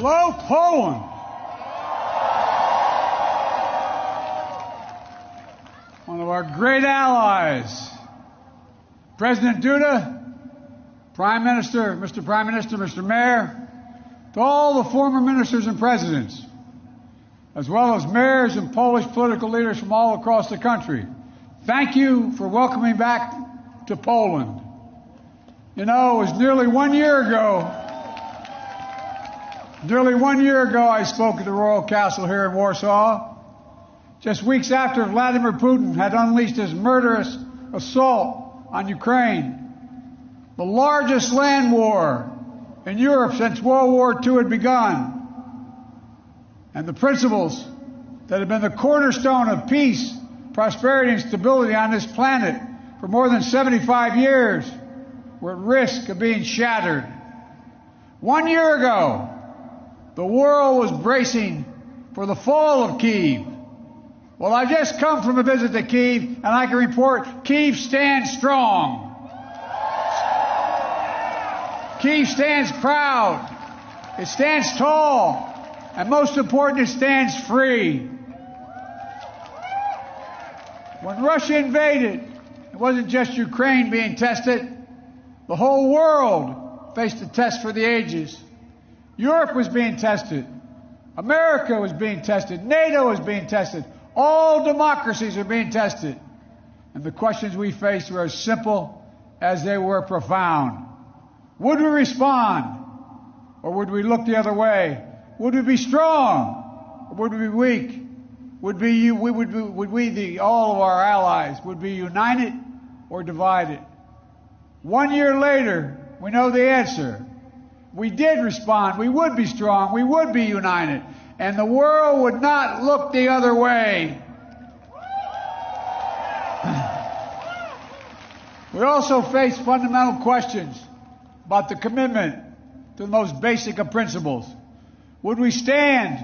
Hello, Poland. One of our great allies. President Duda, Prime Minister, Mr. Mayor, to all the former ministers and presidents, as well as mayors and Polish political leaders from all across the country. Thank you for welcoming back to Poland. You know, it was nearly 1 year ago I spoke at the Royal Castle here in Warsaw, just weeks after Vladimir Putin had unleashed his murderous assault on Ukraine, the largest land war in Europe since World War II had begun. And the principles that have been the cornerstone of peace, prosperity, and stability on this planet for more than 75 years were at risk of being shattered. 1 year ago, the world was bracing for the fall of Kyiv. Well, I just come from a visit to Kyiv, and I can report Kyiv stands strong. Kyiv stands proud. It stands tall. And most important, it stands free. When Russia invaded, it wasn't just Ukraine being tested. The whole world faced a test for the ages. Europe was being tested. America was being tested. NATO was being tested. All democracies are being tested. And the questions we faced were as simple as they were profound. Would we respond? Or would we look the other way? Would we be strong? Or would we be weak? Would all of our allies, would be united or divided? 1 year later, we know the answer. We did respond. We would be strong. We would be united. And the world would not look the other way. We also face fundamental questions about the commitment to the most basic of principles. Would we stand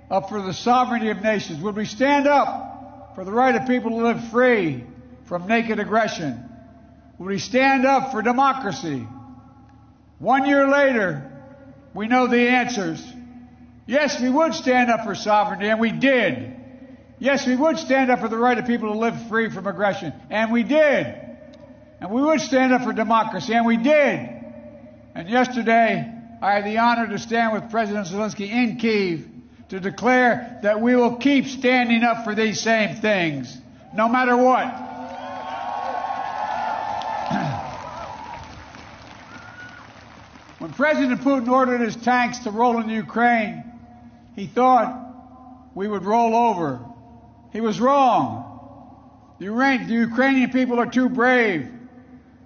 up for the sovereignty of nations? Would we stand up for the right of people to live free from naked aggression? Would we stand up for democracy? 1 year later, we know the answers. Yes, we would stand up for sovereignty, and we did. Yes, we would stand up for the right of people to live free from aggression, and we did. And we would stand up for democracy, and we did. And yesterday, I had the honor to stand with President Zelensky in Kyiv to declare that we will keep standing up for these same things, no matter what. When President Putin ordered his tanks to roll into Ukraine, he thought we would roll over. He was wrong. The Ukrainian people are too brave.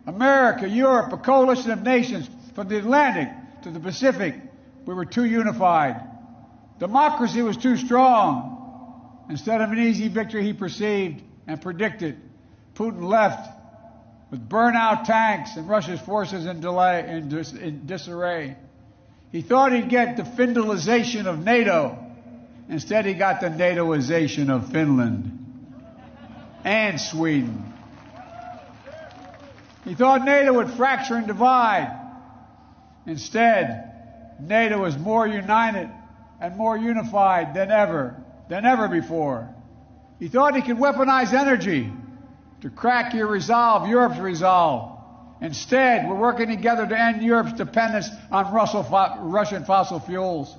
America, Europe, a coalition of nations from the Atlantic to the Pacific, we were too unified. Democracy was too strong. Instead of an easy victory he perceived and predicted, Putin left with burnout tanks and Russia's forces in disarray. He thought he'd get the Finlandization of NATO. Instead, he got the NATOization of Finland and Sweden. He thought NATO would fracture and divide. Instead, NATO is more united and more unified than ever before. He thought he could weaponize energy to crack Europe's resolve. Instead, we're working together to end Europe's dependence on Russian fossil fuels.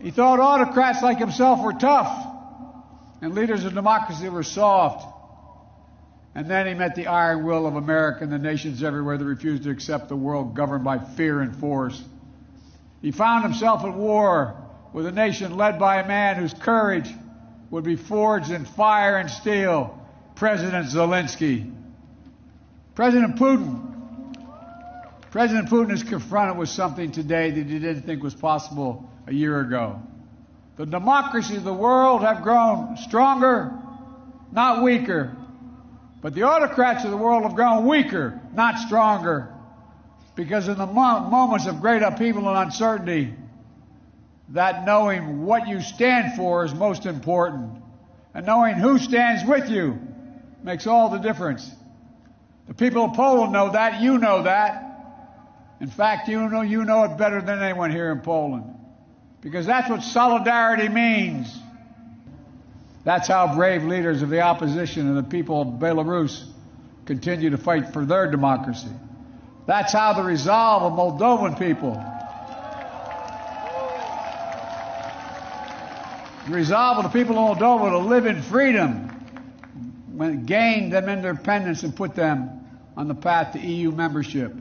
He thought autocrats like himself were tough and leaders of democracy were soft. And then he met the iron will of America and the nations everywhere that refused to accept the world governed by fear and force. He found himself at war with a nation led by a man whose courage would be forged in fire and steel, President Zelensky. President Putin is confronted with something today that he didn't think was possible a year ago. The democracies of the world have grown stronger, not weaker. But the autocrats of the world have grown weaker, not stronger. Because in the moments of great upheaval and uncertainty, that knowing what you stand for is most important. And knowing who stands with you makes all the difference. The people of Poland know that. You know that. In fact, you know it better than anyone here in Poland, because that's what solidarity means. That's how brave leaders of the opposition and the people of Belarus continue to fight for their democracy. That's how the resolve of Moldovan people, the resolve of the people of Moldova to live in freedom, gained them independence and put them on the path to EU membership.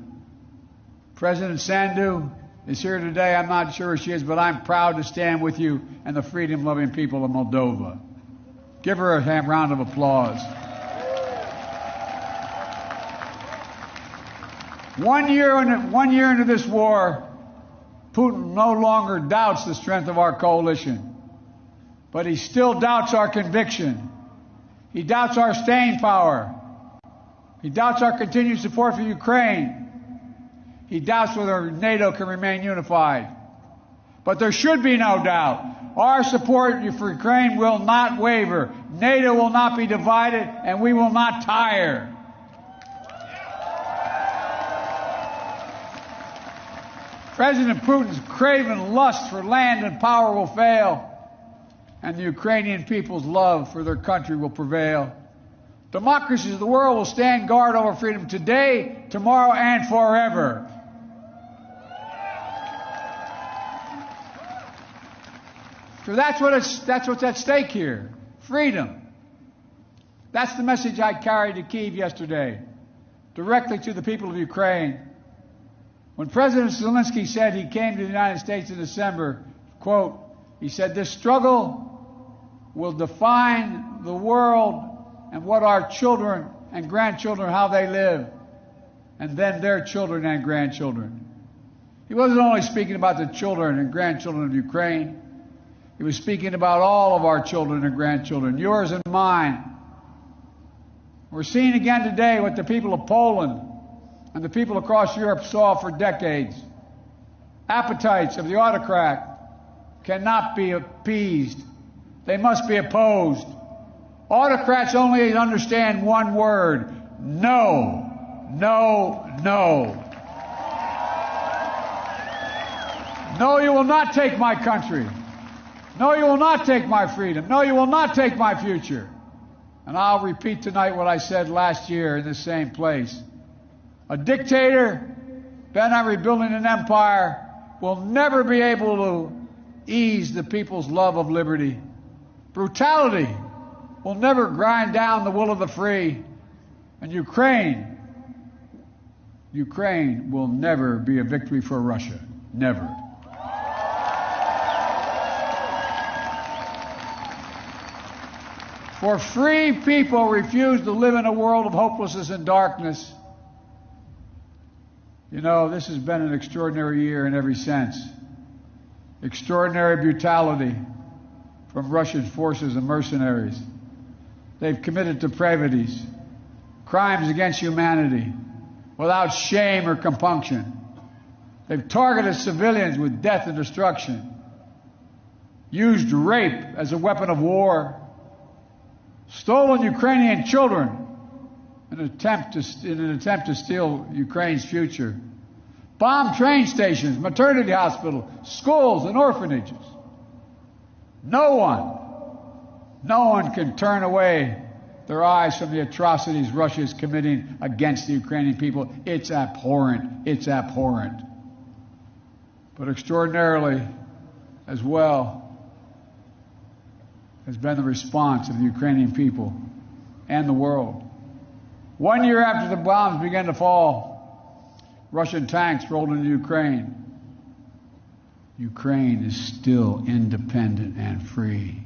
President Sandu is here today. I'm not sure where she is, but I'm proud to stand with you and the freedom-loving people of Moldova. Give her a round of applause. 1 year into this war, Putin no longer doubts the strength of our coalition, but he still doubts our conviction. He doubts our staying power. He doubts our continued support for Ukraine. He doubts whether NATO can remain unified. But there should be no doubt. Our support for Ukraine will not waver. NATO will not be divided, and we will not tire. President Putin's craven lust for land and power will fail, and the Ukrainian people's love for their country will prevail. Democracies of the world will stand guard over freedom today, tomorrow, and forever. So that's what's at stake here. Freedom. That's the message I carried to Kyiv yesterday, directly to the people of Ukraine. When President Zelensky said he came to the United States in December, quote, he said, "This struggle will define the world and what our children and grandchildren, how they live, and then their children and grandchildren." He wasn't only speaking about the children and grandchildren of Ukraine. He was speaking about all of our children and grandchildren, yours and mine. We're seeing again today what the people of Poland and the people across Europe saw for decades. Appetites of the autocrat cannot be appeased. They must be opposed. Autocrats only understand one word: no, no, no. No, you will not take my country. No, you will not take my freedom. No, you will not take my future. And I'll repeat tonight what I said last year in the same place. A dictator bent on rebuilding an empire will never be able to ease the people's love of liberty. Brutality will never grind down the will of the free. And Ukraine will never be a victory for Russia. Never. For free people refuse to live in a world of hopelessness and darkness. You know, this has been an extraordinary year in every sense. Extraordinary brutality from Russian forces and mercenaries. They've committed depravities, crimes against humanity, without shame or compunction. They've targeted civilians with death and destruction, used rape as a weapon of war, stolen Ukrainian children in an attempt to steal Ukraine's future, bombed train stations, maternity hospitals, schools, and orphanages. No one can turn away their eyes from the atrocities Russia is committing against the Ukrainian people. It's abhorrent. It's abhorrent. But extraordinarily, as well, has been the response of the Ukrainian people and the world. 1 year after the bombs began to fall, Russian tanks rolled into Ukraine. Ukraine is still independent and free.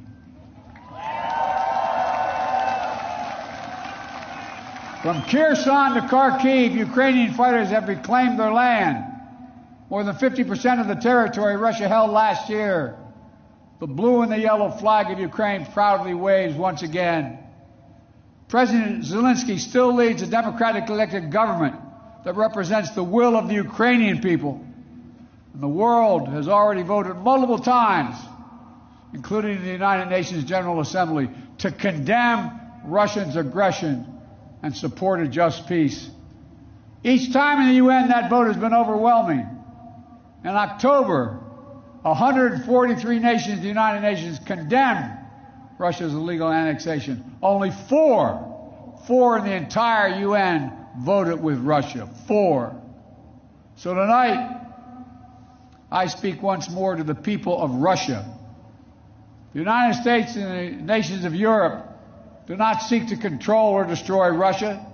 From Kherson to Kharkiv, Ukrainian fighters have reclaimed their land. More than 50% of the territory Russia held last year. The blue and the yellow flag of Ukraine proudly waves once again. President Zelensky still leads a democratically elected government that represents the will of the Ukrainian people. And the world has already voted multiple times, including the United Nations General Assembly, to condemn Russia's aggression and support a just peace. Each time in the UN, that vote has been overwhelming. In October, 143 nations, the United Nations, condemned Russia's illegal annexation. Only four in the entire UN voted with Russia. 4. So tonight, I speak once more to the people of Russia. The United States and the nations of Europe do not seek to control or destroy Russia.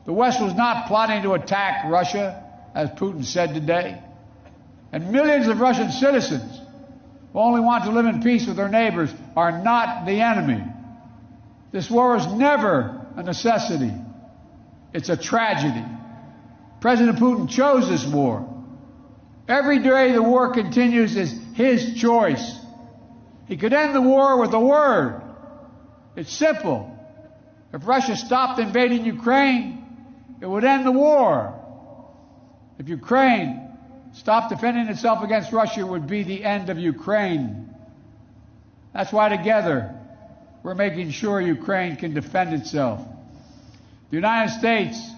The West was not plotting to attack Russia, as Putin said today. And millions of Russian citizens who only want to live in peace with their neighbors are not the enemy. This war is never a necessity. It's a tragedy. President Putin chose this war. Every day the war continues is his choice. He could end the war with a word. It's simple. If Russia stopped invading Ukraine, it would end the war. If Ukraine stopped defending itself against Russia, it would be the end of Ukraine. That's why together we're making sure Ukraine can defend itself. The United States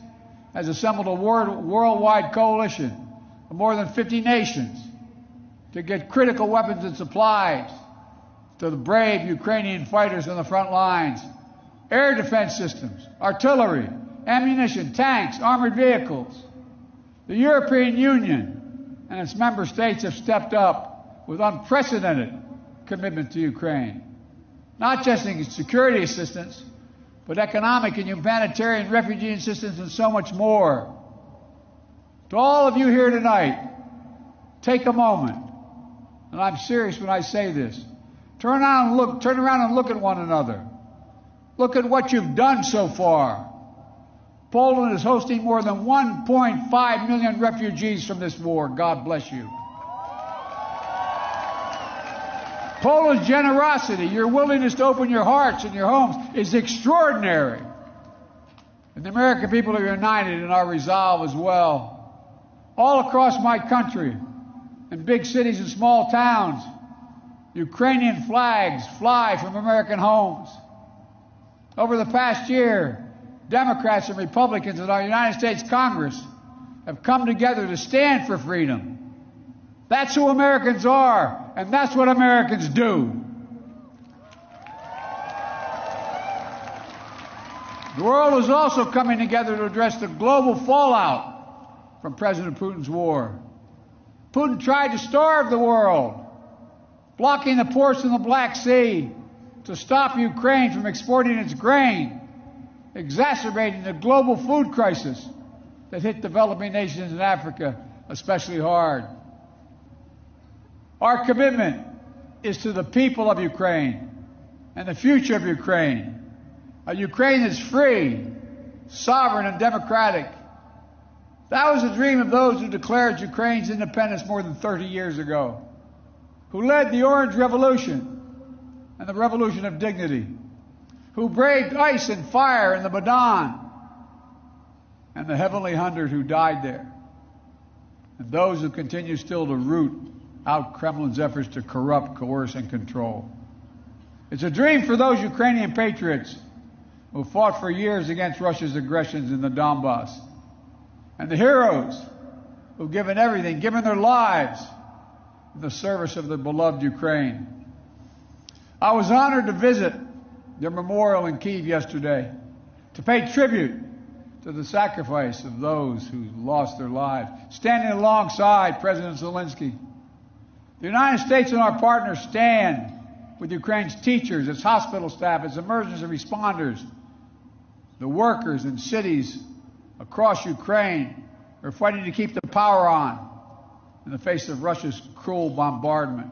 has assembled a worldwide coalition of more than 50 nations to get critical weapons and supplies to the brave Ukrainian fighters on the front lines. Air defense systems, artillery, ammunition, tanks, armored vehicles. The European Union and its member states have stepped up with unprecedented commitment to Ukraine. Not just in security assistance, but economic and humanitarian refugee assistance and so much more. To all of you here tonight, take a moment, and I'm serious when I say this. Turn around and look at one another. Look at what you've done so far. Poland is hosting more than 1.5 million refugees from this war. God bless you. Poland's generosity, your willingness to open your hearts and your homes is extraordinary. And the American people are united in our resolve as well. All across my country, in big cities and small towns, Ukrainian flags fly from American homes. Over the past year, Democrats and Republicans in our United States Congress have come together to stand for freedom. That's who Americans are, and that's what Americans do. The world is also coming together to address the global fallout from President Putin's war. Putin tried to starve the world, blocking the ports in the Black Sea to stop Ukraine from exporting its grain, exacerbating the global food crisis that hit developing nations in Africa especially hard. Our commitment is to the people of Ukraine and the future of Ukraine. A Ukraine that's free, sovereign, and democratic. That was the dream of those who declared Ukraine's independence more than 30 years ago, who led the Orange Revolution and the Revolution of Dignity, who braved ice and fire in the Maidan, and the Heavenly 100 who died there, and those who continue still to root out Kremlin's efforts to corrupt, coerce, and control. It's a dream for those Ukrainian patriots who fought for years against Russia's aggressions in the Donbass, and the heroes who've given everything, given their lives in the service of their beloved Ukraine. I was honored to visit their memorial in Kyiv yesterday, to pay tribute to the sacrifice of those who lost their lives, standing alongside President Zelensky. The United States and our partners stand with Ukraine's teachers, its hospital staff, its emergency responders, the workers in cities across Ukraine who are fighting to keep the power on in the face of Russia's cruel bombardment.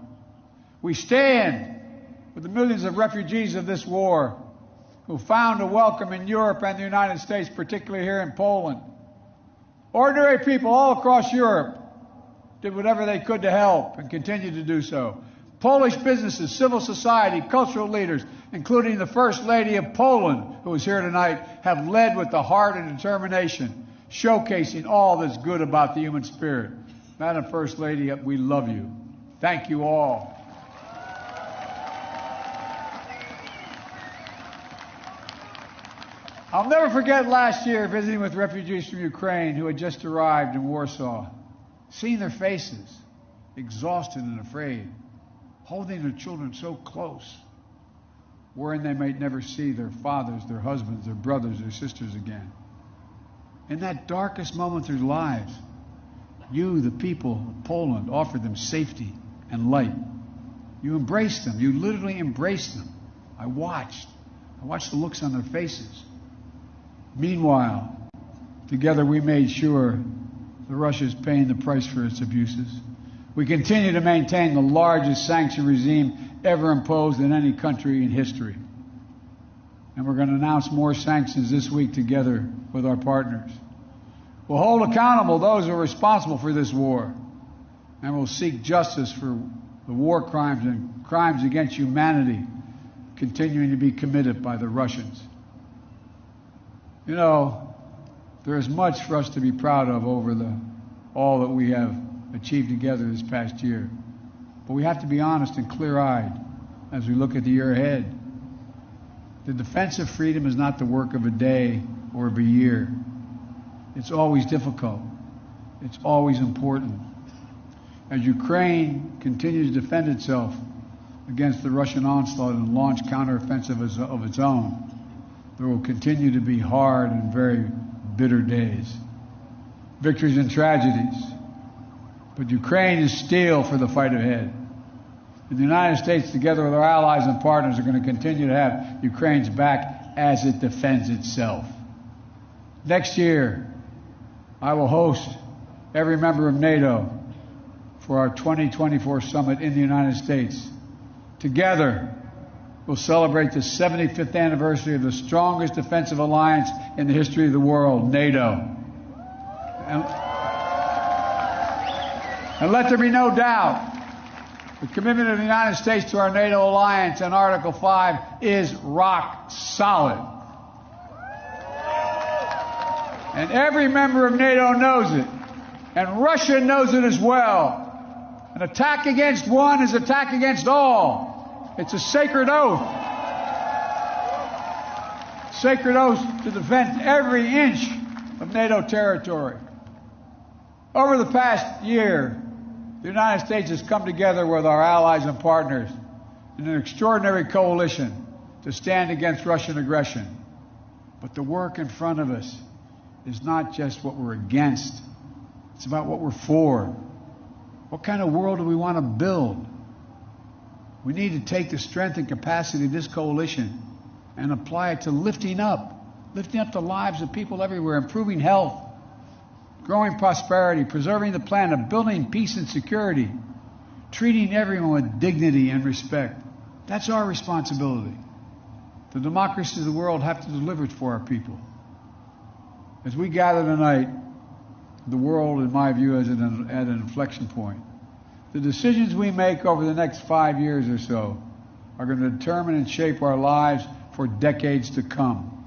We stand with the millions of refugees of this war who found a welcome in Europe and the United States, particularly here in Poland. Ordinary people all across Europe did whatever they could to help and continue to do so. Polish businesses, civil society, cultural leaders, including the First Lady of Poland, who is here tonight, have led with the heart and determination, showcasing all that's good about the human spirit. Madam First Lady, we love you. Thank you all. I'll never forget last year visiting with refugees from Ukraine who had just arrived in Warsaw, seeing their faces, exhausted and afraid, holding their children so close, worrying they might never see their fathers, their husbands, their brothers, their sisters again. In that darkest moment of their lives, you, the people of Poland, offered them safety and light. You embraced them. You literally embraced them. I watched the looks on their faces. Meanwhile, together we made sure that Russia is paying the price for its abuses. We continue to maintain the largest sanction regime ever imposed in any country in history. And we're going to announce more sanctions this week together with our partners. We'll hold accountable those who are responsible for this war, and we'll seek justice for the war crimes and crimes against humanity continuing to be committed by the Russians. You know, there is much for us to be proud of over all that we have achieved together this past year. But we have to be honest and clear-eyed as we look at the year ahead. The defense of freedom is not the work of a day or of a year. It's always difficult. It's always important. As Ukraine continues to defend itself against the Russian onslaught and launch counteroffensive of its own, there will continue to be hard and very bitter days, victories and tragedies. But Ukraine is steel for the fight ahead. And the United States, together with our allies and partners, are going to continue to have Ukraine's back as it defends itself. Next year, I will host every member of NATO for our 2024 summit in the United States. Together, we'll celebrate the 75th anniversary of the strongest defensive alliance in the history of the world, NATO. And let there be no doubt, the commitment of the United States to our NATO alliance and Article 5 is rock solid. And every member of NATO knows it. And Russia knows it as well. An attack against one is an attack against all. It's a sacred oath. Sacred oath to defend every inch of NATO territory. Over the past year, the United States has come together with our allies and partners in an extraordinary coalition to stand against Russian aggression. But the work in front of us is not just what we're against. It's about what we're for. What kind of world do we want to build? We need to take the strength and capacity of this coalition and apply it to lifting up the lives of people everywhere, improving health, growing prosperity, preserving the planet, building peace and security, treating everyone with dignity and respect. That's our responsibility. The democracies of the world have to deliver it for our people. As we gather tonight, the world, in my view, is at an inflection point. The decisions we make over the next 5 years or so are going to determine and shape our lives for decades to come.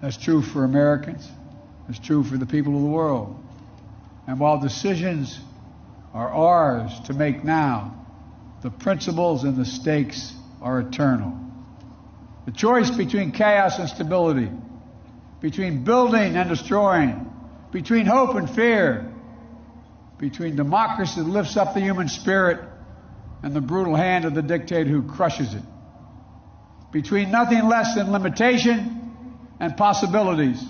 That's true for Americans. That's true for the people of the world. And while decisions are ours to make now, the principles and the stakes are eternal. The choice between chaos and stability, between building and destroying, between hope and fear, between democracy that lifts up the human spirit and the brutal hand of the dictator who crushes it, between nothing less than limitation and possibilities,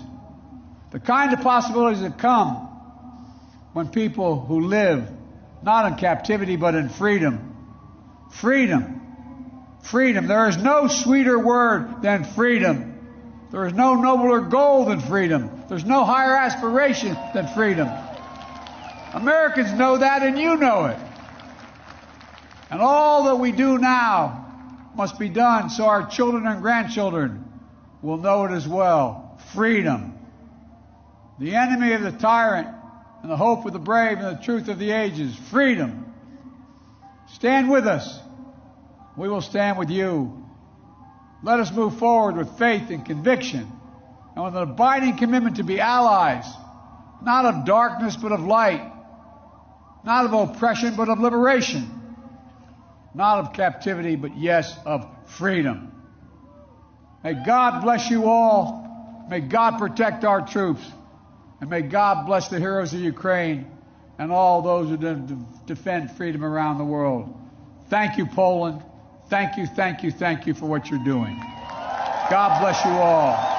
the kind of possibilities that come when people who live not in captivity but in freedom. Freedom. Freedom. There is no sweeter word than freedom. There is no nobler goal than freedom. There's no higher aspiration than freedom. Americans know that, and you know it. And all that we do now must be done so our children and grandchildren will know it as well. Freedom. The enemy of the tyrant and the hope of the brave and the truth of the ages. Freedom. Stand with us. We will stand with you. Let us move forward with faith and conviction and with an abiding commitment to be allies, not of darkness but of light, not of oppression but of liberation, not of captivity but yes, of freedom. May God bless you all. May God protect our troops. And may God bless the heroes of Ukraine and all those who defend freedom around the world. Thank you, Poland. Thank you for what you're doing. God bless you all.